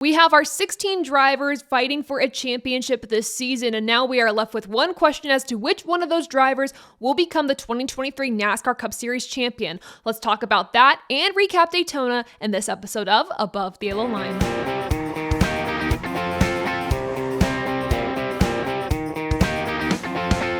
We have our 16 drivers fighting for a championship this season, and now we are left with one question as to which one of those drivers will become the 2023 NASCAR Cup Series champion. Let's talk about that and recap Daytona in this episode of Above the Yellow Line.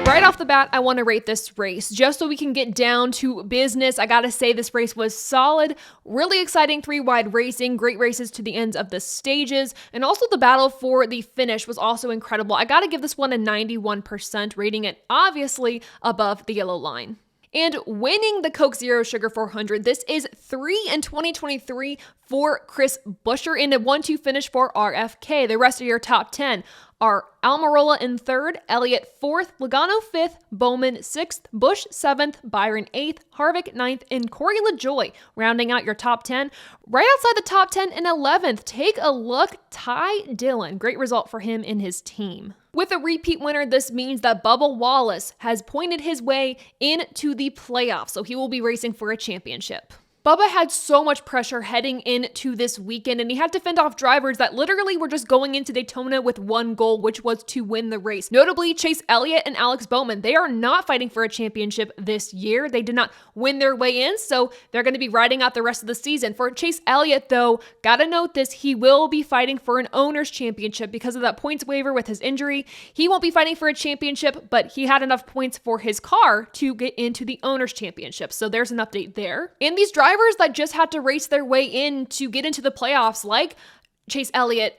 Right off the bat, I want to rate this race. Just so we can get down to business, I gotta say this race was solid, really exciting three-wide racing, great races to the ends of the stages, and also the battle for the finish was also incredible. I gotta give this one a 91%, rating it obviously above the yellow line. And winning the Coke Zero Sugar 400, this is 3 in 2023 for Chris Buescher in a 1-2 finish for RFK. The rest of your top 10 are Almirola in 3rd, Elliott 4th, Logano 5th, Bowman 6th, Busch 7th, Byron 8th, Harvick 9th, and Corey LaJoie rounding out your top 10. Right outside the top 10 in 11th, take a look, Ty Dillon. Great result for him and his team. With a repeat winner, this means that Bubba Wallace has pointed his way into the playoffs, so he will be racing for a championship. Bubba had so much pressure heading into this weekend, and he had to fend off drivers that literally were just going into Daytona with one goal, which was to win the race. Notably, Chase Elliott and Alex Bowman. They are not fighting for a championship this year. They did not win their way in, so they're going to be riding out the rest of the season. For Chase Elliott, though, gotta note this, he will be fighting for an owner's championship because of that points waiver with his injury. He won't be fighting for a championship, but he had enough points for his car to get into the owner's championship. So there's an update there. And these drivers that just had to race their way in to get into the playoffs, like Chase Elliott,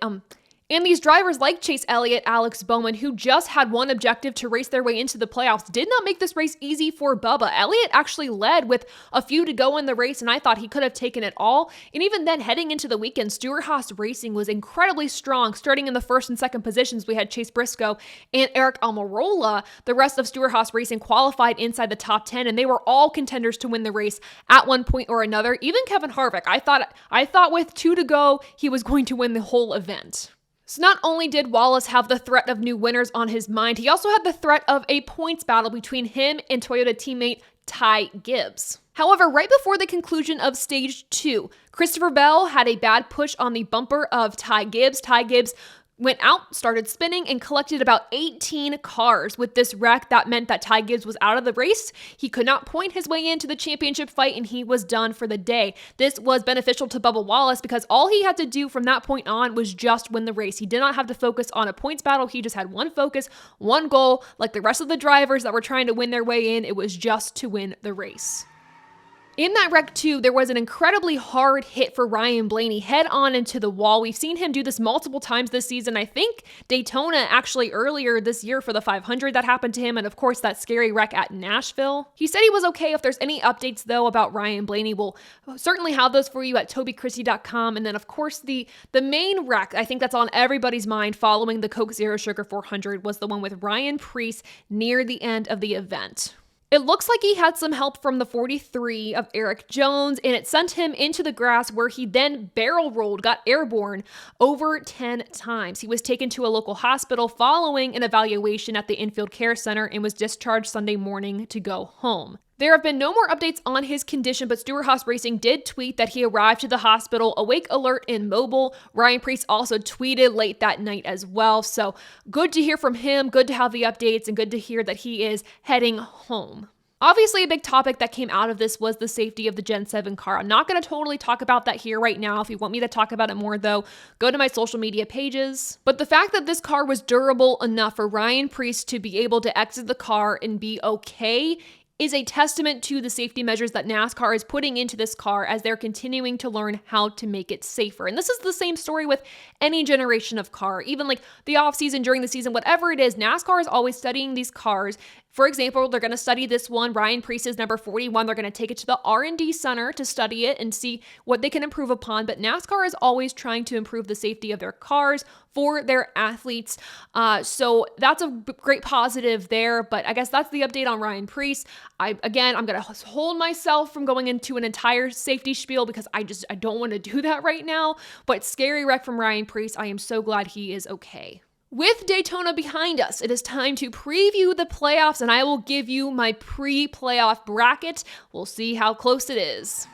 and these drivers like Chase Elliott, Alex Bowman, who just had one objective to race their way into the playoffs, did not make this race easy for Bubba. Elliott actually led with a few to go in the race, and I thought he could have taken it all. And even then, heading into the weekend, Stewart-Haas Racing was incredibly strong. Starting in the first and second positions, we had Chase Briscoe and Eric Almirola. The rest of Stewart-Haas Racing qualified inside the top 10, and they were all contenders to win the race at one point or another. Even Kevin Harvick, I thought with 2 to go, he was going to win the whole event. So not only did Wallace have the threat of new winners on his mind, he also had the threat of a points battle between him and Toyota teammate Ty Gibbs. However, right before the conclusion of stage 2, Christopher Bell had a bad push on the bumper of Ty Gibbs. Ty Gibbs went out, started spinning, and collected about 18 cars. With this wreck, that meant that Ty Gibbs was out of the race. He could not point his way into the championship fight, and he was done for the day. This was beneficial to Bubba Wallace because all he had to do from that point on was just win the race. He did not have to focus on a points battle. He just had one focus, one goal. Like the rest of the drivers that were trying to win their way in, it was just to win the race. In that wreck too, there was an incredibly hard hit for Ryan Blaney head on into the wall. We've seen him do this multiple times this season. I think Daytona actually earlier this year for the 500 that happened to him, and of course that scary wreck at Nashville. He said he was okay. If there's any updates though about Ryan Blaney, we'll certainly have those for you at TobyChristieCom. And then of course the main wreck, I think that's on everybody's mind following the Coke Zero Sugar 400, was the one with Ryan Preece near the end of the event. It looks like he had some help from the 43 of Eric Jones, and it sent him into the grass where he then barrel rolled, got airborne over 10 times. He was taken to a local hospital following an evaluation at the Infield Care Center and was discharged Sunday morning to go home. There have been no more updates on his condition, but Stewart-Haas Racing did tweet that he arrived to the hospital awake, alert, and mobile. Ryan Preece also tweeted late that night as well. So good to hear from him, good to have the updates, and good to hear that he is heading home. Obviously, a big topic that came out of this was the safety of the Gen 7 car. I'm not going to totally talk about that here right now. If you want me to talk about it more, though, go to my social media pages. But the fact that this car was durable enough for Ryan Preece to be able to exit the car and be okay is a testament to the safety measures that NASCAR is putting into this car as they're continuing to learn how to make it safer. And this is the same story with any generation of car, even like the off season, during the season, whatever it is, NASCAR is always studying these cars. For example, they're going to study this one, Ryan Preece's number 41. They're going to take it to the R&D center to study it and see what they can improve upon. But NASCAR is always trying to improve the safety of their cars for their athletes. So that's a great positive there. But I guess that's the update on Ryan Preece. I'm going to hold myself from going into an entire safety spiel because I don't want to do that right now. But scary wreck from Ryan Preece. I am so glad he is okay. With Daytona behind us, it is time to preview the playoffs, and I will give you my pre-playoff bracket. We'll see how close it is.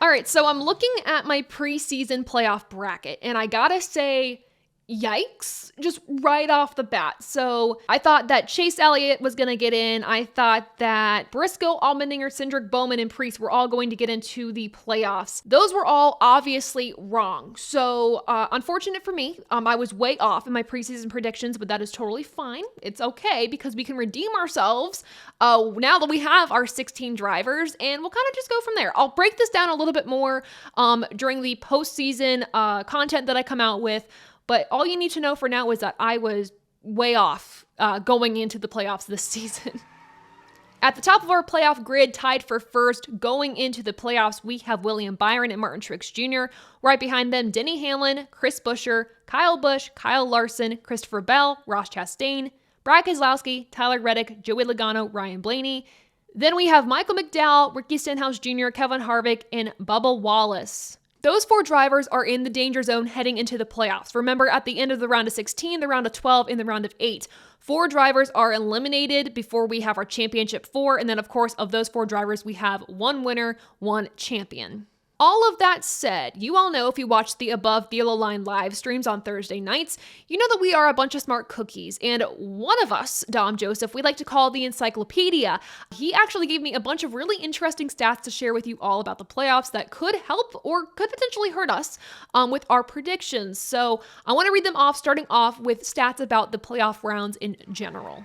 All right, so I'm looking at my preseason playoff bracket, and I gotta say, yikes, just right off the bat. So I thought that Chase Elliott was going to get in. I thought that Briscoe, Allmendinger, Cindric, Bowman, and Priest were all going to get into the playoffs. Those were all obviously wrong. So unfortunate for me, I was way off in my preseason predictions, but that is totally fine. It's okay because we can redeem ourselves now that we have our 16 drivers, and we'll kind of just go from there. I'll break this down a little bit more during the postseason content that I come out with. But all you need to know for now is that I was way off going into the playoffs this season. At the top of our playoff grid, tied for first, going into the playoffs, we have William Byron and Martin Truex Jr. Right behind them, Denny Hamlin, Chris Buescher, Kyle Busch, Kyle Larson, Christopher Bell, Ross Chastain, Brad Keselowski, Tyler Reddick, Joey Logano, Ryan Blaney. Then we have Michael McDowell, Ricky Stenhouse Jr., Kevin Harvick, and Bubba Wallace. Those 4 drivers are in the danger zone heading into the playoffs. Remember, at the end of the round of 16, the round of 12, and the round of 8, 4 drivers are eliminated before we have our championship 4. And then, of course, of those 4 drivers, we have 1 winner, 1 champion. All of that said, you all know if you watch the Above the Yellow Line live streams on Thursday nights, you know that we are a bunch of smart cookies. And one of us, Dom Joseph, we like to call the encyclopedia. He actually gave me a bunch of really interesting stats to share with you all about the playoffs that could help or could potentially hurt us with our predictions. So I want to read them off, starting off with stats about the playoff rounds in general.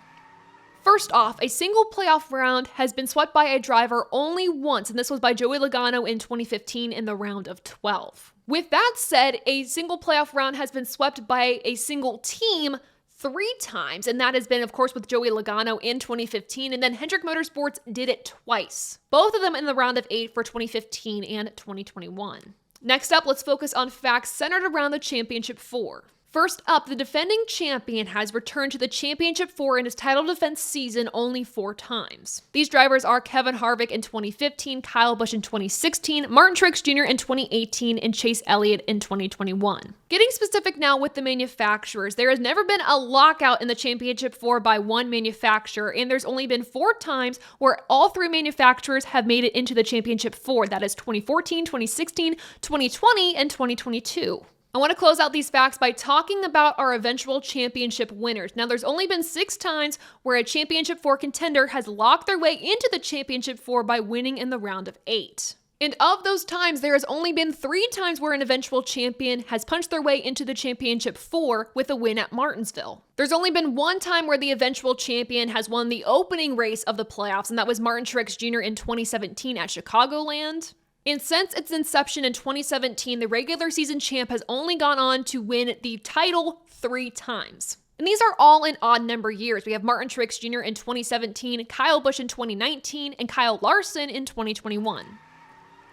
First off, a single playoff round has been swept by a driver only once, and this was by Joey Logano in 2015 in the round of 12. With that said, a single playoff round has been swept by a single team 3 times, and that has been, of course, with Joey Logano in 2015, and then Hendrick Motorsports did it twice, both of them in the round of 8 for 2015 and 2021. Next up, let's focus on facts centered around the Championship 4. First up, the defending champion has returned to the Championship 4 in his title defense season only 4 times. These drivers are Kevin Harvick in 2015, Kyle Busch in 2016, Martin Truex Jr. in 2018, and Chase Elliott in 2021. Getting specific now with the manufacturers, there has never been a lockout in the Championship 4 by one manufacturer, and there's only been 4 times where all 3 manufacturers have made it into the Championship 4. That is 2014, 2016, 2020, and 2022. I want to close out these facts by talking about our eventual championship winners. Now, there's only been 6 times where a Championship 4 contender has locked their way into the Championship 4 by winning in the round of 8. And of those times, there has only been 3 times where an eventual champion has punched their way into the Championship 4 with a win at Martinsville. There's only been 1 time where the eventual champion has won the opening race of the playoffs, and that was Martin Truex Jr. in 2017 at Chicagoland. And since its inception in 2017, the regular season champ has only gone on to win the title 3 times. And these are all in odd number years. We have Martin Truex Jr. in 2017, Kyle Busch in 2019, and Kyle Larson in 2021.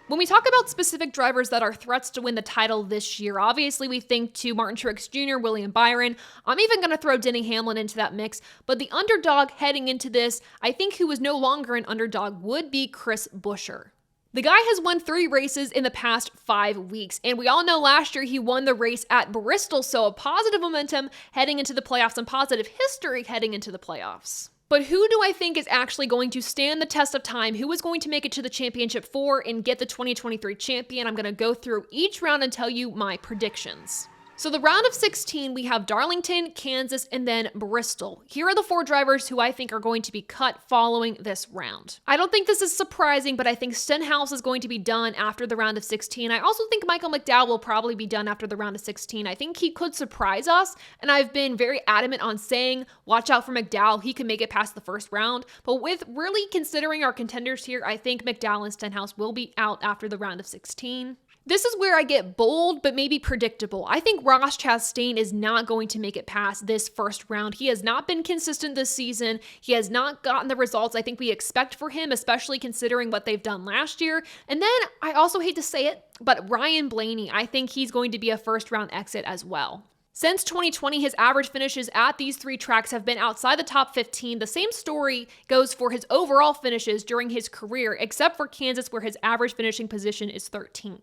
When we talk about specific drivers that are threats to win the title this year, obviously we think to Martin Truex Jr., William Byron. I'm even going to throw Denny Hamlin into that mix, but the underdog heading into this, I think who is no longer an underdog, would be Chris Buescher. The guy has won 3 races in the past 5 weeks, and we all know last year he won the race at Bristol, so a positive momentum heading into the playoffs and positive history heading into the playoffs. But who do I think is actually going to stand the test of time? Who is going to make it to the Championship 4 and get the 2023 champion? I'm going to go through each round and tell you my predictions. So the round of 16, we have Darlington, Kansas, and then Bristol. Here are the 4 drivers who I think are going to be cut following this round. I don't think this is surprising, but I think Stenhouse is going to be done after the round of 16. I also think Michael McDowell will probably be done after the round of 16. I think he could surprise us, and I've been very adamant on saying, watch out for McDowell. He can make it past the first round. But with really considering our contenders here, I think McDowell and Stenhouse will be out after the round of 16. This is where I get bold, but maybe predictable. I think Ross Chastain is not going to make it past this first round. He has not been consistent this season. He has not gotten the results I think we expect for him, especially considering what they've done last year. And then, I also hate to say it, but Ryan Blaney, I think he's going to be a first round exit as well. Since 2020, his average finishes at these 3 tracks have been outside the top 15. The same story goes for his overall finishes during his career, except for Kansas, where his average finishing position is 13th.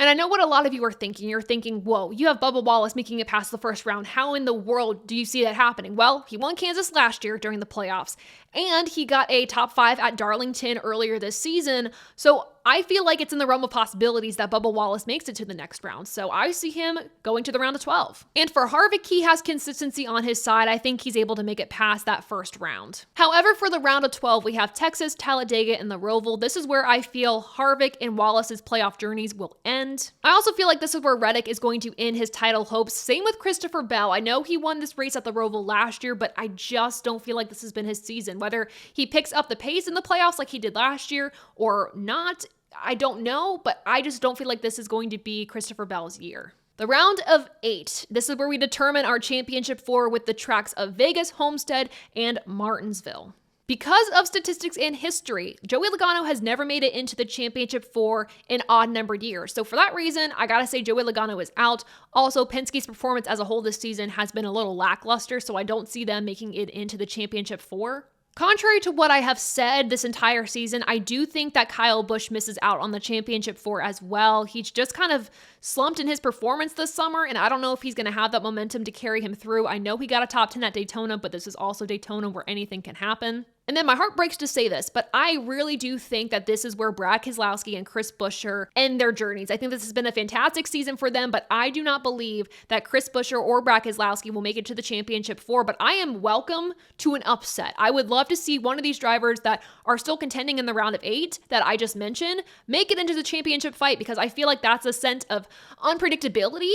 And I know what a lot of you are thinking. You're thinking, whoa, you have Bubba Wallace making it past the first round. How in the world do you see that happening? Well, he won Kansas last year during the playoffs, and he got a top 5 at Darlington earlier this season. So I feel like it's in the realm of possibilities that Bubba Wallace makes it to the next round. So I see him going to the round of 12. And for Harvick, he has consistency on his side. I think he's able to make it past that first round. However, for the round of 12, we have Texas, Talladega, and the Roval. This is where I feel Harvick and Wallace's playoff journeys will end. I also feel like this is where Reddick is going to end his title hopes. Same with Christopher Bell. I know he won this race at the Roval last year, but I just don't feel like this has been his season. Whether he picks up the pace in the playoffs like he did last year or not, I don't know, but I just don't feel like this is going to be Christopher Bell's year. The round of 8. This is where we determine our championship 4 with the tracks of Vegas, Homestead, and Martinsville. Because of statistics and history, Joey Logano has never made it into the championship 4 in odd-numbered years. So for that reason, I gotta say Joey Logano is out. Also, Penske's performance as a whole this season has been a little lackluster, so I don't see them making it into the championship 4. Contrary to what I have said this entire season, I do think that Kyle Busch misses out on the championship 4 as well. He's just kind of slumped in his performance this summer, and I don't know if he's going to have that momentum to carry him through. I know he got a top 10 at Daytona, but this is also Daytona where anything can happen. And then my heart breaks to say this, but I really do think that this is where Brad Keselowski and Chris Buescher end their journeys. I think this has been a fantastic season for them, but I do not believe that Chris Buescher or Brad Keselowski will make it to the championship 4, but I am welcome to an upset. I would love to see one of these drivers that are still contending in the round of 8 that I just mentioned make it into the championship fight, because I feel like that's a sense of unpredictability.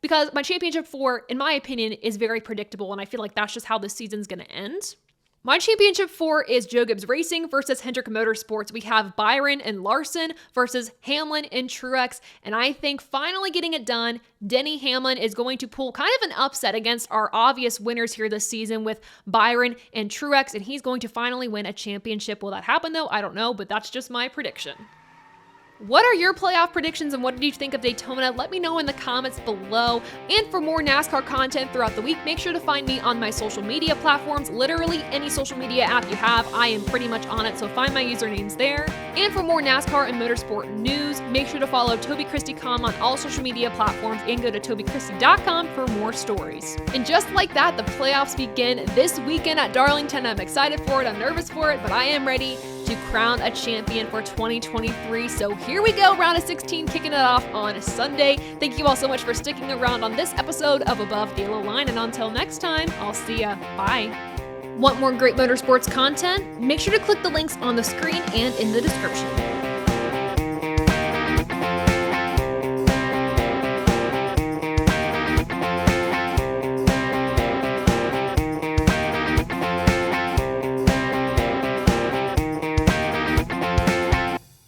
Because my championship 4, in my opinion, is very predictable, and I feel like that's just how this season's going to end. My championship 4 is Joe Gibbs Racing versus Hendrick Motorsports. We have Byron and Larson versus Hamlin and Truex. And I think finally getting it done, Denny Hamlin is going to pull kind of an upset against our obvious winners here this season with Byron and Truex. And he's going to finally win a championship. Will that happen though? I don't know, but that's just my prediction. What are your playoff predictions and what did you think of Daytona? Let me know in the comments below. And for more NASCAR content throughout the week, make sure to find me on my social media platforms. Literally any social media app you have, I am pretty much on it, so find my usernames there. And for more NASCAR and motorsport news, make sure to follow TobyChristieCom on all social media platforms and go to TobyChristie.com for more stories. And just like that, the playoffs begin this weekend at Darlington. I'm excited for it, I'm nervous for it, but I am ready to crown a champion for 2023. So here we go, round of 16 kicking it off on Sunday. Thank you all so much for sticking around on this episode of Above the Yellow Line, and until next time, I'll see ya. Bye. Want more great motorsports content? Make sure to click the links on the screen and in the description.